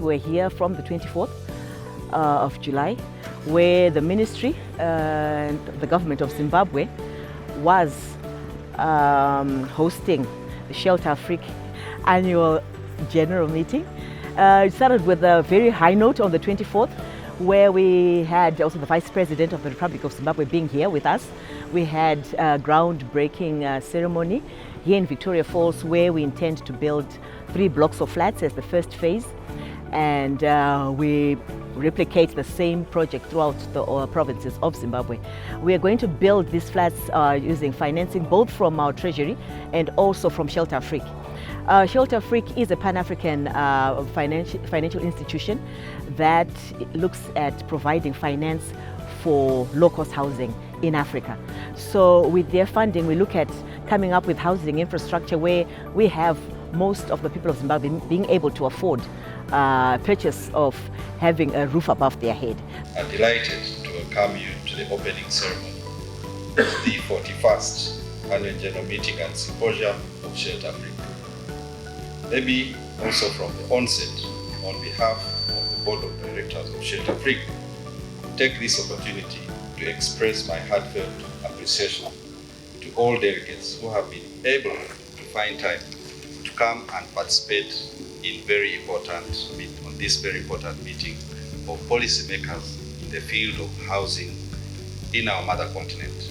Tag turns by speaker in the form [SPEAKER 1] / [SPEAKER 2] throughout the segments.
[SPEAKER 1] We're here from the 24th of July, where the ministry and the government of Zimbabwe was hosting the Shelter Afrique Annual General Meeting. It started with a very high note on the 24th, where we had also the Vice President of the Republic of Zimbabwe being here with us. We had a groundbreaking ceremony here in Victoria Falls, where we intend to build 3 blocks of flats as the first phase, and we replicate the same project throughout the provinces of Zimbabwe. We are going to build these flats using financing both from our treasury and also from Shelter Afrique. Shelter Afrique is a Pan-African financial institution that looks at providing finance for low-cost housing in Africa. So with their funding, we look at coming up with housing infrastructure where we have most of the people of Zimbabwe being able to afford purchase of having a roof above their head.
[SPEAKER 2] I'm delighted to welcome you to the opening ceremony of the 41st Annual General Meeting and Symposium of Shelter Afrique. Let me also from the onset, on behalf of the Board of Directors of Shelter Afrique, take this opportunity to express my heartfelt appreciation to all delegates who have been able to find time to come and participate in this very important meeting of policymakers in the field of housing in our mother continent.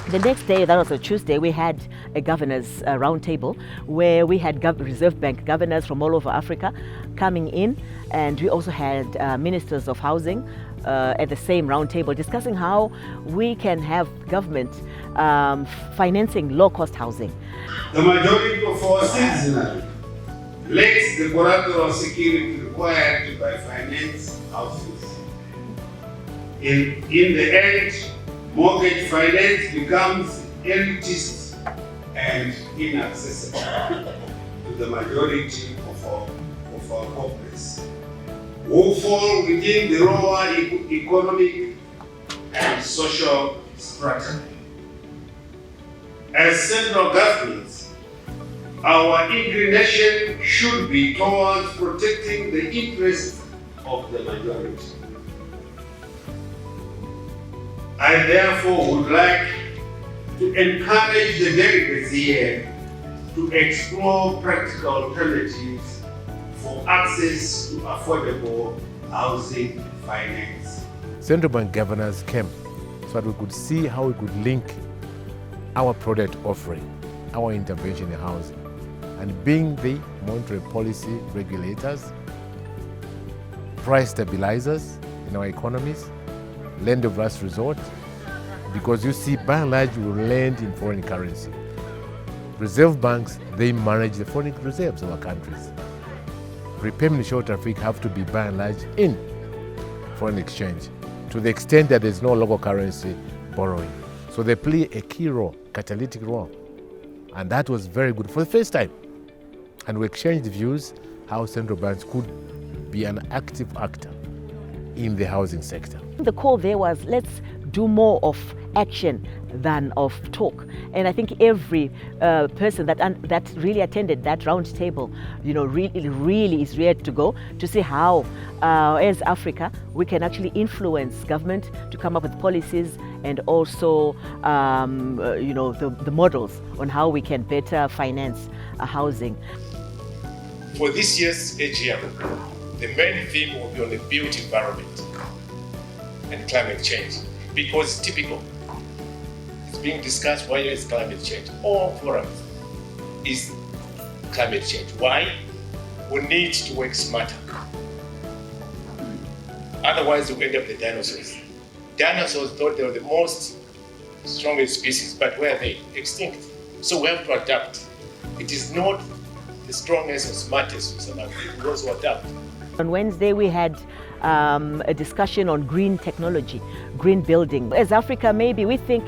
[SPEAKER 1] The next day, that was a Tuesday, we had a governors roundtable where we had Reserve Bank governors from all over Africa coming in, and we also had ministers of housing at the same roundtable discussing how we can have government financing low-cost housing.
[SPEAKER 3] The majority of our citizenry lacks the collateral security required to finance houses. In the end, mortgage finance becomes elitist and inaccessible to the majority of our corporates, who fall within the lower economic and social strata. As central governments, our inclination should be towards protecting the interests of the majority. I therefore would like to encourage the delegates here to explore practical alternatives for access to affordable housing finance.
[SPEAKER 4] Central bank governors came so that we could see how we could link our product offering, our intervention in housing, and being the monetary policy regulators, price stabilizers in our economies, lend of last resort, because you see, by and large, we lend in foreign currency. Reserve banks, they manage the foreign reserves of our countries. Repayment in Shelter Afrique have to be, by and large, in foreign exchange, to the extent that there's no local currency borrowing. So they play a key role, catalytic role. And that was very good for the first time. And we exchanged views how central banks could be an active actor in the housing sector.
[SPEAKER 1] The call there was, let's do more of action than of talk. And I think every person that really attended that round table, really is ready to go to see how, as Africa, we can actually influence government to come up with policies and also, the models on how we can better finance housing.
[SPEAKER 5] For this year's AGM, the main theme will be on the built environment and climate change, because it's typical. It's being discussed, why is climate change? All forums is climate change. Why? We need to work smarter. Otherwise, we'll end up with dinosaurs. Dinosaurs thought they were the most strongest species, but where are they? Extinct. So we have to adapt. It is not the strongest or smartest of South Africa, those who adapt.
[SPEAKER 1] On Wednesday, we had a discussion on green technology, green building. As Africa, maybe we think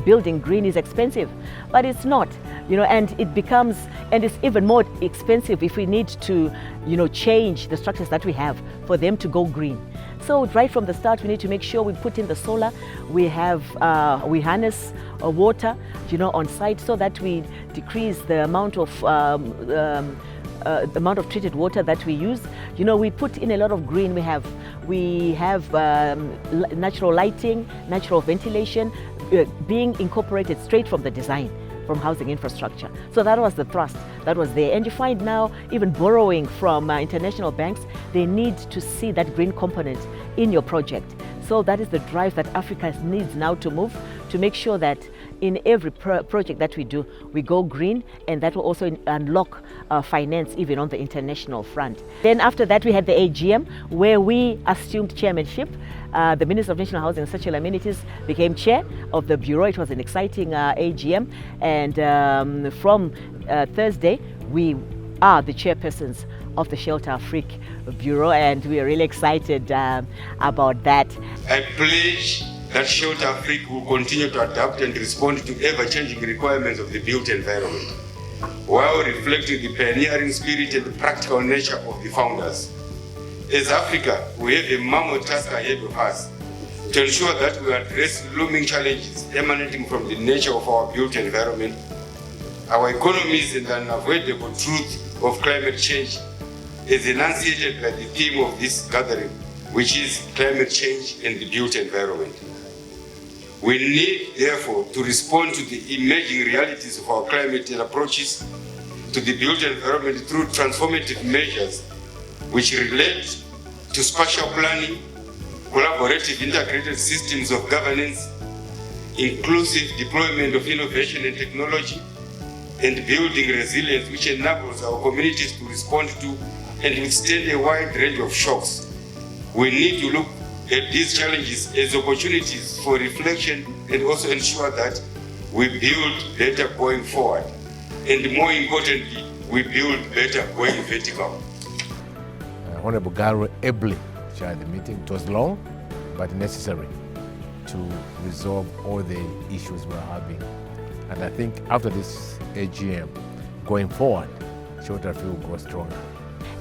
[SPEAKER 1] building green is expensive, but it's not, and it becomes, and it's even more expensive if we need to, change the structures that we have for them to go green. So right from the start, we need to make sure we put in the solar, we harness water, on site so that we decrease the amount of treated water that we use. We put in a lot of green. We have natural lighting, natural ventilation being incorporated straight from the design, from housing infrastructure. So that was the thrust that was there. And you find now, even borrowing from international banks, they need to see that green component in your project. So that is the drive that Africa needs now to move, to make sure that in every project that we do, we go green, and that will also unlock finance even on the international front. Then after that, we had the AGM, where we assumed chairmanship. The Minister of National Housing and Social Amenities became chair of the Bureau. It was an exciting AGM, and from Thursday, we are the chairpersons of the Shelter Afrique Bureau, and we are really excited about that.
[SPEAKER 6] I pledge that Shelter Afrique will continue to adapt and respond to ever-changing requirements of the built environment, while reflecting the pioneering spirit and the practical nature of the founders. As Africa, we have a mammoth task ahead of us to ensure that we address looming challenges emanating from the nature of our built environment, our economies, and the unavoidable truth of climate change, as enunciated by the theme of this gathering, which is climate change and the built environment. We need, therefore, to respond to the emerging realities of our climate and approaches to the built environment through transformative measures which relate to spatial planning, collaborative integrated systems of governance, inclusive deployment of innovation and technology, and building resilience which enables our communities to respond to and withstand a wide range of shocks. We need to look at these challenges as opportunities for reflection and also ensure that we build better going forward. And more importantly, we build better going vertical.
[SPEAKER 4] Honorable Gala ably chaired the meeting. It was long, but necessary to resolve all the issues we're having. And I think after this AGM, going forward, Shelter Afrique will grow stronger.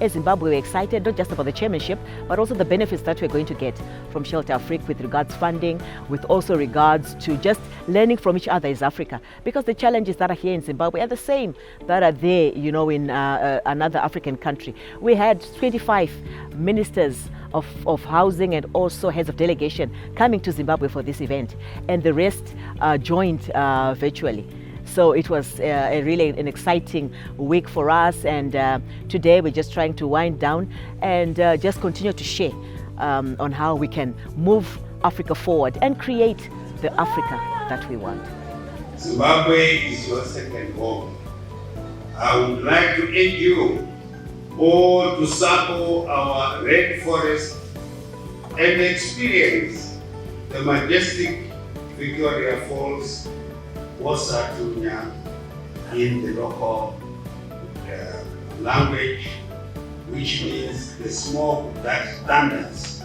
[SPEAKER 1] As Zimbabwe, we're excited not just about the chairmanship, but also the benefits that we're going to get from Shelter Afrique with regards funding, with also regards to just learning from each other as Africa. Because the challenges that are here in Zimbabwe are the same that are there, in another African country. We had 25 ministers of housing and also heads of delegation coming to Zimbabwe for this event, and the rest joined virtually. So it was really an exciting week for us, and today we're just trying to wind down and just continue to share on how we can move Africa forward and create the Africa that we want.
[SPEAKER 3] Zimbabwe is your second home. I would like to urge you all to sample our rainforest and experience the majestic Victoria Falls Wasatunya in the local language, which means the smoke that thunders.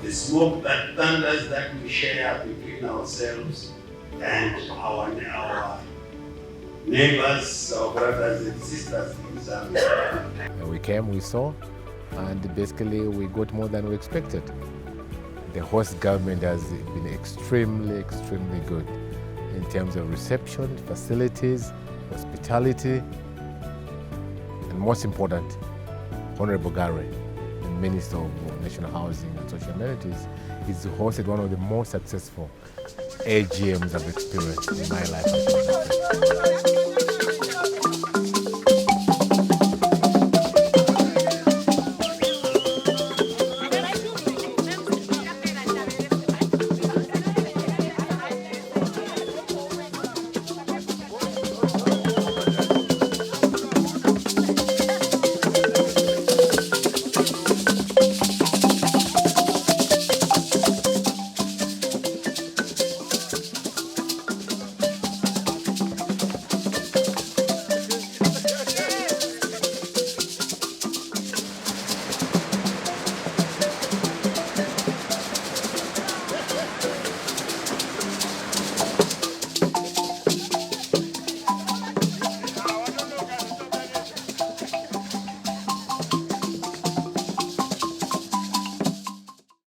[SPEAKER 3] The smoke that thunders that we share between ourselves and our neighbors, our brothers and sisters in Zambia.
[SPEAKER 4] We came, we saw, and basically we got more than we expected. The host government has been extremely good in terms of reception, facilities, hospitality, and most important, Honorable Gala, the Minister of National Housing and Social Amenities, is hosted one of the most successful AGMs I've experienced in my life.